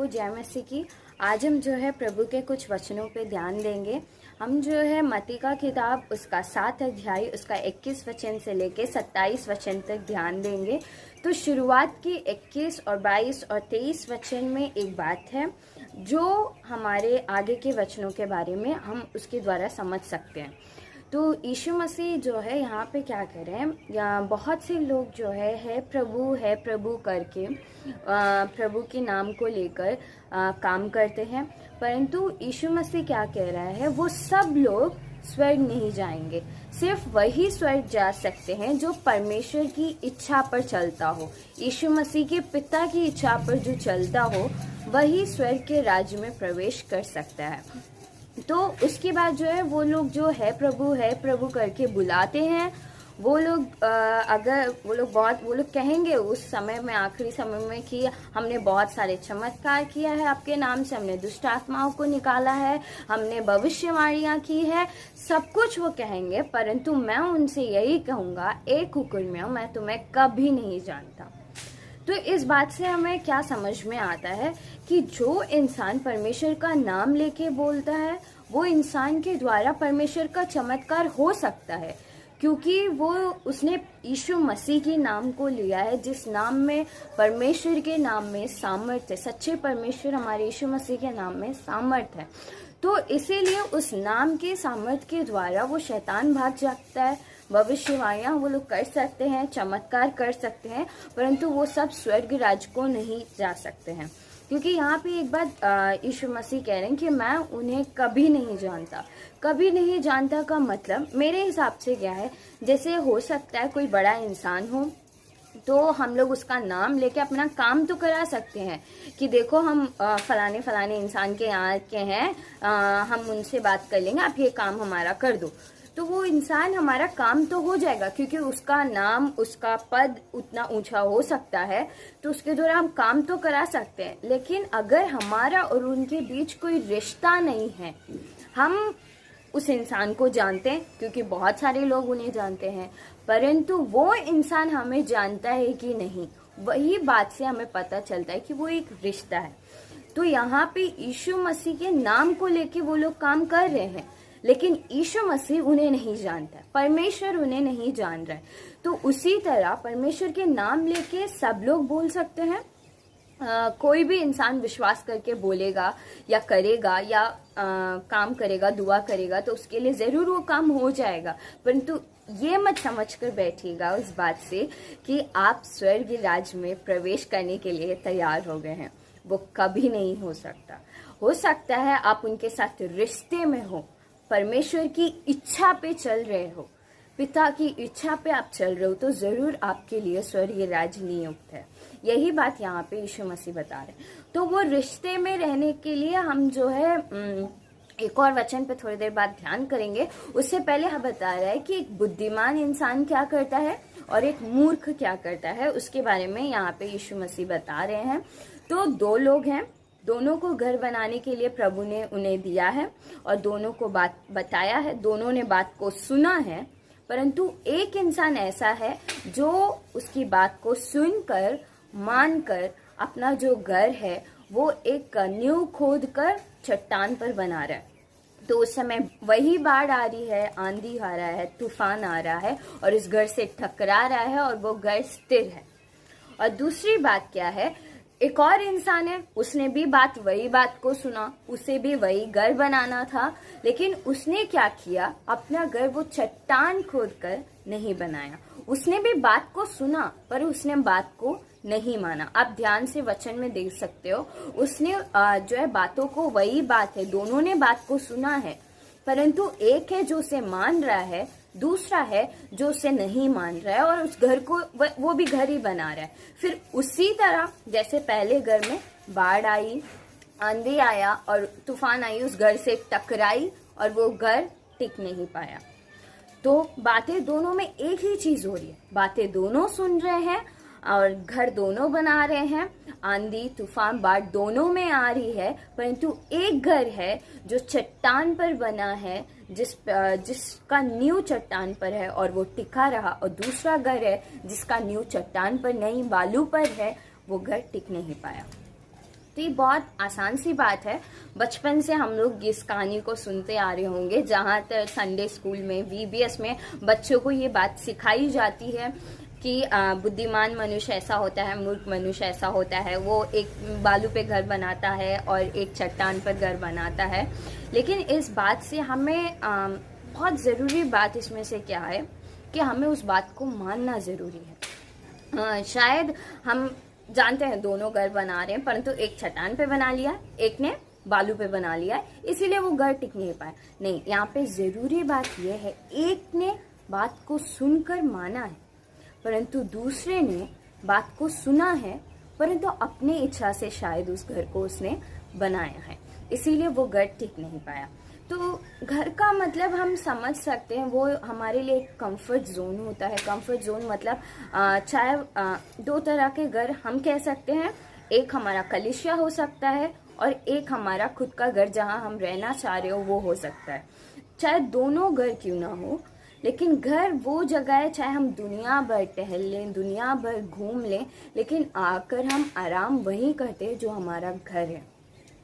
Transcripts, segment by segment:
सबको जय मसीह की। आज हम जो है प्रभु के कुछ वचनों पे ध्यान देंगे। हम जो है मत्ती का किताब उसका 7 अध्याय उसका 21 वचन से लेके 27 वचन तक ध्यान देंगे। तो शुरुआत की 21 और 22 और 23 वचन में एक बात है जो हमारे आगे के वचनों के बारे में हम उसके द्वारा समझ सकते हैं। तो यीशु मसीह जो है यहाँ पे क्या कर रहे हैं, या बहुत से लोग जो है प्रभु करके प्रभु के नाम को लेकर काम करते हैं, परंतु यीशु मसीह क्या कह रहा है, वो सब लोग स्वर्ग नहीं जाएंगे। सिर्फ वही स्वर्ग जा सकते हैं जो परमेश्वर की इच्छा पर चलता हो, यीशु मसीह के पिता की इच्छा पर जो चलता हो, वही स्वर्ग के राज्य में प्रवेश कर सकता है। तो उसके बाद जो है वो लोग जो है प्रभु करके बुलाते हैं। वो लोग अगर वो लोग कहेंगे उस समय में, आखिरी समय में, कि हमने बहुत सारे चमत्कार किया है आपके नाम से, हमने दुष्ट आत्माओं को निकाला है, हमने भविष्यवाणियां की है, सब कुछ वो कहेंगे। परंतु मैं उनसे यही कहूँगा, एक हुक्म मैं तुम्हें कभी नहीं जानता। तो इस बात से हमें क्या समझ में आता है कि जो इंसान परमेश्वर का नाम लेके बोलता है, वो इंसान के द्वारा परमेश्वर का चमत्कार हो सकता है, क्योंकि वो उसने यीशु मसीह के नाम को लिया है, जिस नाम में, परमेश्वर के नाम में सामर्थ्य है। सच्चे परमेश्वर हमारे यीशु मसीह के नाम में सामर्थ्य है। तो इसीलिए उस नाम के सामर्थ्य के द्वारा वो शैतान भाग जाता है। भविष्यवाणियां वो लोग कर सकते हैं, चमत्कार कर सकते हैं, परंतु वो सब स्वर्ग राज्य को नहीं जा सकते हैं। क्योंकि यहाँ पे एक बात यीशु मसीह कह रहे हैं कि मैं उन्हें कभी नहीं जानता। कभी नहीं जानता का मतलब मेरे हिसाब से क्या है, जैसे हो सकता है कोई बड़ा इंसान हो, तो हम लोग उसका नाम लेके अपना काम तो करा सकते हैं कि देखो हम फलाने इंसान के यहाँ के हैं, हम उनसे बात कर लेंगे, आप ये काम हमारा कर दो। तो वो इंसान हमारा काम तो हो जाएगा, क्योंकि उसका नाम, उसका पद उतना ऊंचा हो सकता है, तो उसके द्वारा हम काम तो करा सकते हैं। लेकिन अगर हमारा और उनके बीच कोई रिश्ता नहीं है, हम उस इंसान को जानते हैं क्योंकि बहुत सारे लोग उन्हें जानते हैं, परंतु वो इंसान हमें जानता है कि नहीं, वही बात से हमें पता चलता है कि वो एक रिश्ता है। तो यहाँ पे यीशु मसीह के नाम को लेके वो लोग काम कर रहे हैं, लेकिन यीशु मसीह उन्हें नहीं जानता, परमेश्वर उन्हें नहीं जान रहा है। तो उसी तरह परमेश्वर के नाम लेके सब लोग बोल सकते हैं। कोई भी इंसान विश्वास करके बोलेगा या करेगा या काम करेगा, दुआ करेगा, तो उसके लिए जरूर वो काम हो जाएगा। परंतु ये मत समझ कर बैठिएगा उस बात से कि आप स्वर्ग राज्य में प्रवेश करने के लिए तैयार हो गए हैं। वो कभी नहीं हो सकता। हो सकता है आप उनके साथ रिश्ते में हो, परमेश्वर की इच्छा पे चल रहे हो, पिता की इच्छा पे आप चल रहे हो, तो जरूर आपके लिए स्वर्गीय राज्य नियुक्त है। यही बात यहाँ पे यीशु मसीह बता रहे हैं। तो वो रिश्ते में रहने के लिए हम जो है एक और वचन पे थोड़ी देर बाद ध्यान करेंगे। उससे पहले हम बता रहा है कि एक बुद्धिमान इंसान क्या करता है और एक मूर्ख क्या करता है, उसके बारे में यहाँ पे यीशु मसीह बता रहे हैं। तो दो लोग हैं, दोनों को घर बनाने के लिए प्रभु ने उन्हें दिया है और दोनों को बात बताया है, दोनों ने बात को सुना है। परंतु एक इंसान ऐसा है जो उसकी बात को सुनकर, मानकर अपना जो घर है वो एक नींव खोद कर चट्टान पर बना रहा है। तो उस समय वही बाढ़ आ रही है, आंधी आ रहा है, तूफान आ रहा है और इस घर से टकरा रहा है और वो घर स्थिर है। और दूसरी बात क्या है, एक और इंसान है, उसने भी वही बात को सुना, उसे भी वही घर बनाना था, लेकिन उसने क्या किया, अपना घर वो चट्टान खोद कर नहीं बनाया। उसने भी बात को सुना पर उसने बात को नहीं माना। आप ध्यान से वचन में देख सकते हो, उसने जो है बातों को, वही बात है, दोनों ने बात को सुना है, परंतु एक है जो उसे मान रहा है, दूसरा है जो उसे नहीं मान रहा है और उस घर को वो भी घर ही बना रहा है। फिर उसी तरह जैसे पहले घर में बाढ़ आई, आंधी आया और तूफान आई, उस घर से टकराई और वो घर टिक नहीं पाया। तो बातें दोनों में एक ही चीज हो रही है, बातें दोनों सुन रहे हैं और घर दोनों बना रहे हैं, आंधी तूफान बाढ़ दोनों में आ रही है, परंतु एक घर है जो चट्टान पर बना है, जिसका नींव चट्टान पर है और वो टिका रहा, और दूसरा घर है जिसका नींव चट्टान पर नहीं, बालू पर है, वो घर टिक नहीं पाया। तो ये बहुत आसान सी बात है। बचपन से हम लोग इस कहानी को सुनते आ रहे होंगे, जहाँ तक संडे स्कूल में, वीबीएस में बच्चों को ये बात सिखाई जाती है कि बुद्धिमान मनुष्य ऐसा होता है, मूर्ख मनुष्य ऐसा होता है। वो एक बालू पे घर बनाता है और एक चट्टान पर घर बनाता है। लेकिन इस बात से हमें बहुत ज़रूरी बात इसमें से क्या है कि हमें उस बात को मानना ज़रूरी है। शायद हम जानते हैं दोनों घर बना रहे हैं, परंतु एक चट्टान पे बना लिया, एक ने बालू पे बना लिया, इसीलिए वो घर टिक नहीं पाया। नहीं, यहाँ पे ज़रूरी बात यह है, एक ने बात को सुनकर माना है, परंतु दूसरे ने बात को सुना है, परंतु अपने इच्छा से शायद उस घर को उसने बनाया है, इसीलिए वो घर टिक नहीं पाया। तो घर का मतलब हम समझ सकते हैं, वो हमारे लिए एक कंफर्ट जोन होता है। कंफर्ट जोन मतलब चाहे दो तरह के घर हम कह सकते हैं, एक हमारा कलिसिया हो सकता है और एक हमारा खुद का घर जहां हम रहना चाह रहे हो वो हो सकता है। चाहे दोनों घर क्यों ना हो, लेकिन घर वो जगह है, चाहे हम दुनिया भर टहल लें, दुनिया भर घूम लें, लेकिन आकर हम आराम वहीं करते हैं जो हमारा घर है।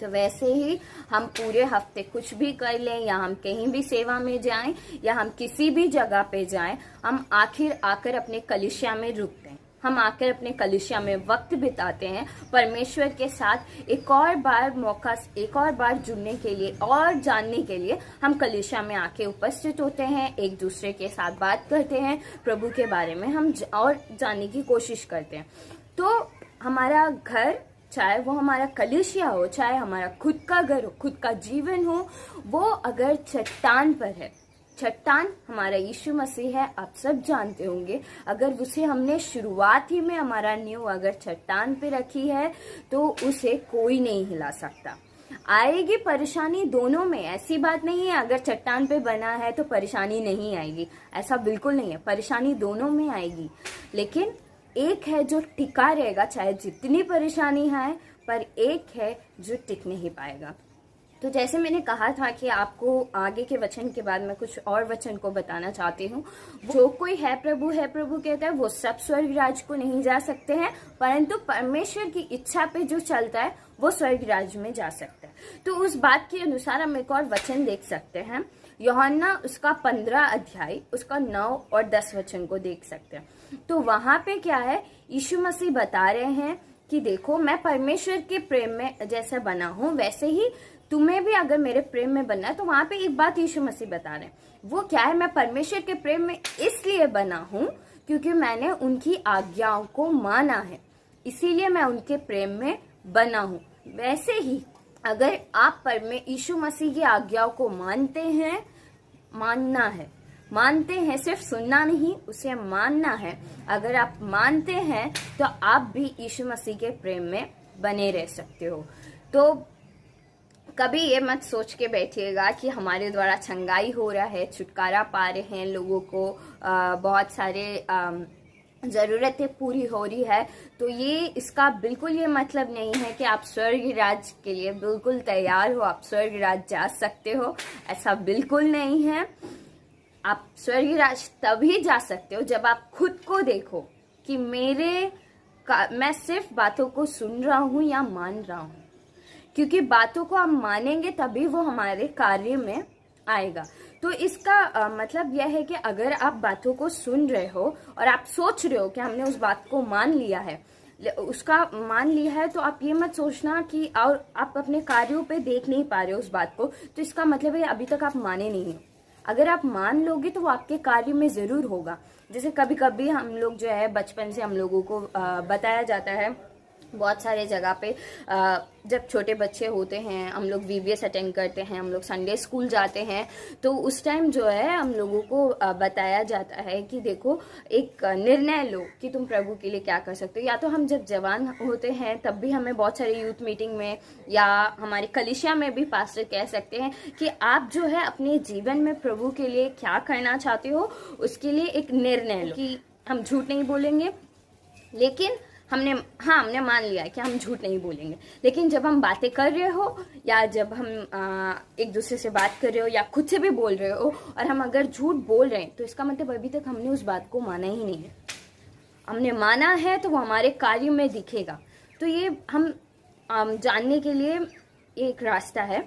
तो वैसे ही हम पूरे हफ्ते कुछ भी कर लें, या हम कहीं भी सेवा में जाएं, या हम किसी भी जगह पे जाएं, हम आखिर आकर अपने कलिसिया में रुकते हैं। हम आकर अपने कलिसिया में वक्त बिताते हैं, परमेश्वर के साथ एक और बार मौका, एक और बार जुड़ने के लिए और जानने के लिए हम कलिसिया में आके उपस्थित होते हैं, एक दूसरे के साथ बात करते हैं, प्रभु के बारे में हम और जानने की कोशिश करते हैं। तो हमारा घर, चाहे वो हमारा कलिसिया हो, चाहे हमारा खुद का घर हो, खुद का जीवन हो, वो अगर चट्टान पर है, चट्टान हमारा यीशु मसीह है, आप सब जानते होंगे। अगर उसे हमने शुरुआत ही में हमारा नींव अगर चट्टान पे रखी है तो उसे कोई नहीं हिला सकता। आएगी परेशानी दोनों में, ऐसी बात नहीं है अगर चट्टान पे बना है तो परेशानी नहीं आएगी, ऐसा बिल्कुल नहीं है, परेशानी दोनों में आएगी। लेकिन एक है जो टिका रहेगा, चाहे जितनी परेशानी है, पर एक है जो टिक नहीं पाएगा। तो जैसे मैंने कहा था कि आपको आगे के वचन के बाद मैं कुछ और वचन को बताना चाहती हूँ। जो कोई है प्रभु कहता है, वो सब स्वर्ग राज को नहीं जा सकते हैं, परंतु परमेश्वर की इच्छा पे जो चलता है वो स्वर्ग राज में जा सकता है। तो उस बात के अनुसार हम एक और वचन देख सकते हैं, यूहन्ना उसका 15 अध्याय उसका 9 और 10 वचन को देख सकते हैं। तो वहां पे क्या है, यीशु मसीह बता रहे हैं कि देखो, मैं परमेश्वर के प्रेम में जैसे बना हूं वैसे ही तुम्हें भी अगर मेरे प्रेम में बनना है। तो वहां पे एक बात यीशु मसीह बता रहे हैं, वो क्या है, मैं परमेश्वर के प्रेम में इसलिए बना हूं क्योंकि मैंने उनकी आज्ञाओं को माना है, इसीलिए मैं उनके प्रेम में बना हूं। वैसे ही अगर आप यीशु मसीह की आज्ञाओं को मानते हैं, मानते हैं, सिर्फ सुनना नहीं, उसे मानना है। अगर आप मानते हैं तो आप भी यीशु मसीह के प्रेम में बने रह सकते हो। तो कभी ये मत सोच के बैठिएगा कि हमारे द्वारा चंगाई हो रहा है, छुटकारा पा रहे हैं, लोगों को बहुत सारे ज़रूरतें पूरी हो रही है। तो ये इसका बिल्कुल ये मतलब नहीं है कि आप स्वर्ग राज के लिए बिल्कुल तैयार हो, आप स्वर्ग राज जा सकते हो, ऐसा बिल्कुल नहीं है। आप स्वर्ग राज तभी जा सकते हो जब आप खुद को देखो कि मैं सिर्फ बातों को सुन रहा हूँ या मान रहा हूँ, क्योंकि बातों को हम मानेंगे तभी वो हमारे कार्य में आएगा। तो इसका मतलब यह है कि अगर आप बातों को सुन रहे हो और आप सोच रहे हो कि हमने उस बात को मान लिया है, तो आप ये मत सोचना कि और आप अपने कार्यों पे देख नहीं पा रहे हो उस बात को, तो इसका मतलब है अभी तक आप माने नहीं हो। अगर आप मान लोगे तो वो आपके कार्य में जरूर होगा। जैसे कभी कभी हम लोग जो है, बचपन से हम लोगों को बताया जाता है बहुत सारे जगह पे, जब छोटे बच्चे होते हैं, हम लोग वीबीएस अटेंड करते हैं, हम लोग संडे स्कूल जाते हैं, तो उस टाइम जो है हम लोगों को बताया जाता है कि देखो, एक निर्णय लो कि तुम प्रभु के लिए क्या कर सकते हो। या तो हम जब जवान होते हैं तब भी हमें बहुत सारे यूथ मीटिंग में या हमारे कलिसिया में भी पास्टर कह सकते हैं कि आप जो है अपने जीवन में प्रभु के लिए क्या करना चाहते हो, उसके लिए एक निर्णय लो कि हम झूठ नहीं बोलेंगे। लेकिन हमने मान लिया कि हम झूठ नहीं बोलेंगे, लेकिन जब हम बातें कर रहे हो या जब हम एक दूसरे से बात कर रहे हो या खुद से भी बोल रहे हो और हम अगर झूठ बोल रहे हैं, तो इसका मतलब अभी तक हमने उस बात को माना ही नहीं है। हमने माना है तो वो हमारे कार्य में दिखेगा। तो ये हम जानने के लिए एक रास्ता है।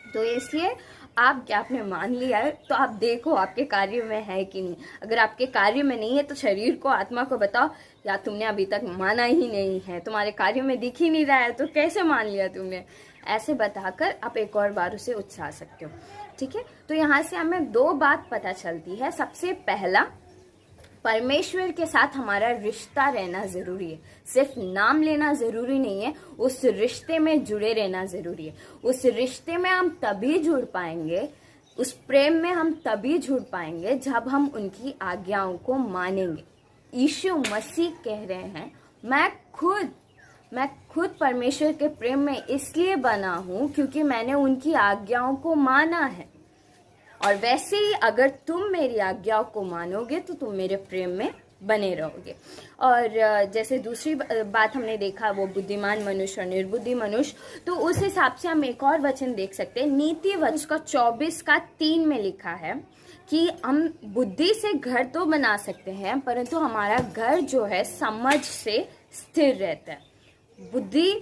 तो इसलिए आप क्या आपने मान लिया है तो आप देखो आपके कार्य में है कि नहीं। अगर आपके कार्य में नहीं है तो शरीर को, आत्मा को बताओ, या तुमने अभी तक माना ही नहीं है, तुम्हारे कार्य में दिख ही नहीं रहा है, तो कैसे मान लिया तुमने। ऐसे बताकर आप एक और बार उसे उकसा सकते हो। ठीक है, तो यहाँ से हमें 2 बात पता चलती है। सबसे पहला, परमेश्वर के साथ हमारा रिश्ता रहना जरूरी है। सिर्फ नाम लेना जरूरी नहीं है, उस रिश्ते में जुड़े रहना जरूरी है। उस रिश्ते में हम तभी जुड़ पाएंगे, उस प्रेम में हम तभी जुड़ पाएंगे जब हम उनकी आज्ञाओं को मानेंगे। यीशु मसीह कह रहे हैं, मैं खुद परमेश्वर के प्रेम में इसलिए बना हूं क्योंकि मैंने उनकी आज्ञाओं को माना है। और वैसे ही अगर तुम मेरी आज्ञाओं को मानोगे तो तुम मेरे प्रेम में बने रहोगे। और जैसे दूसरी बात हमने देखा, वो बुद्धिमान मनुष्य और निर्बुद्धि मनुष्य, तो उस हिसाब से हम एक और वचन देख सकते हैं। नीति वचन का 24:3 में लिखा है कि हम बुद्धि से घर तो बना सकते हैं, परंतु हमारा घर जो है समझ से स्थिर रहता है। बुद्धि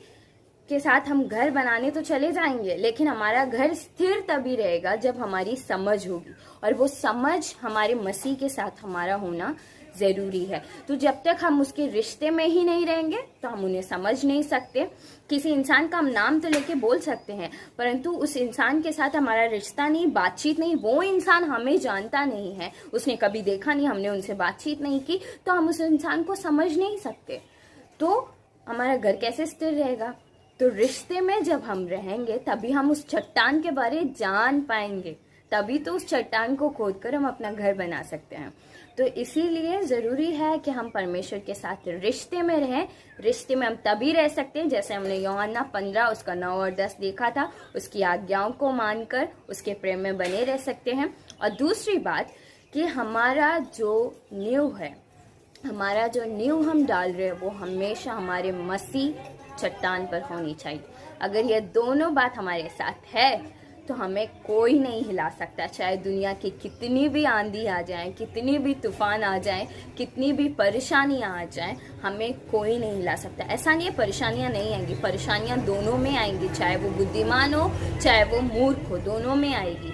के साथ हम घर बनाने तो चले जाएंगे, लेकिन हमारा घर स्थिर तभी रहेगा जब हमारी समझ होगी, और वो समझ हमारे मसीह के साथ हमारा होना जरूरी है। तो जब तक हम उसके रिश्ते में ही नहीं रहेंगे तो हम उन्हें समझ नहीं सकते। किसी इंसान का हम नाम तो लेके बोल सकते हैं, परंतु उस इंसान के साथ हमारा रिश्ता नहीं, बातचीत नहीं, वो इंसान हमें जानता नहीं है, उसने कभी देखा नहीं, हमने उनसे बातचीत नहीं की, तो हम उस इंसान को समझ नहीं सकते। तो हमारा घर कैसे स्थिर रहेगा। तो रिश्ते में जब हम रहेंगे तभी हम उस चट्टान के बारे जान पाएंगे, तभी तो उस चट्टान को खोदकर हम अपना घर बना सकते हैं। तो इसीलिए जरूरी है कि हम परमेश्वर के साथ रिश्ते में रहें। रिश्ते में हम तभी रह सकते हैं जैसे हमने यूहन्ना 15 उसका 9 और 10 देखा था, उसकी आज्ञाओं को मानकर उसके प्रेम में बने रह सकते हैं। और दूसरी बात कि हमारा जो नींव है, हमारा जो नींव हम डाल रहे हैं वो हमेशा हमारे मसीह चट्टान पर होनी चाहिए। अगर ये दोनों बात हमारे साथ है तो हमें कोई नहीं हिला सकता, चाहे दुनिया की कितनी भी आंधी आ जाए, कितनी भी तूफान आ जाए, कितनी भी परेशानियां आ जाए, हमें कोई नहीं हिला सकता। ऐसा नहीं है परेशानियां नहीं आएंगी, परेशानियां दोनों में आएंगी, चाहे वो बुद्धिमान हो चाहे वो मूर्ख हो, दोनों में आएगी।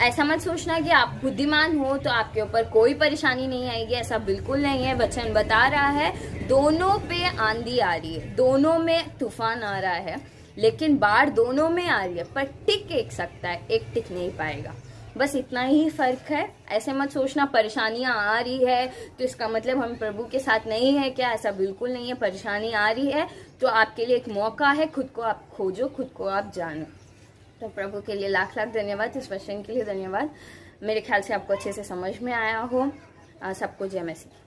ऐसा मत सोचना कि आप बुद्धिमान हो तो आपके ऊपर कोई परेशानी नहीं आएगी, ऐसा बिल्कुल नहीं है। वचन बता रहा है दोनों पे आंधी आ रही है, दोनों में तूफान आ रहा है, लेकिन बाढ़ दोनों में आ रही है, पर टिक एक सकता है, एक टिक नहीं पाएगा। बस इतना ही फर्क है। ऐसे मत सोचना परेशानियां आ रही है तो इसका मतलब हम प्रभु के साथ नहीं है क्या, ऐसा बिल्कुल नहीं है। परेशानी आ रही है तो आपके लिए एक मौका है, खुद को आप खोजो, खुद को आप जानो। तो प्रभु के लिए लाख लाख धन्यवाद, इस वचन के लिए धन्यवाद। मेरे ख्याल से आपको अच्छे से समझ में आया हो। सबको जय मसीह।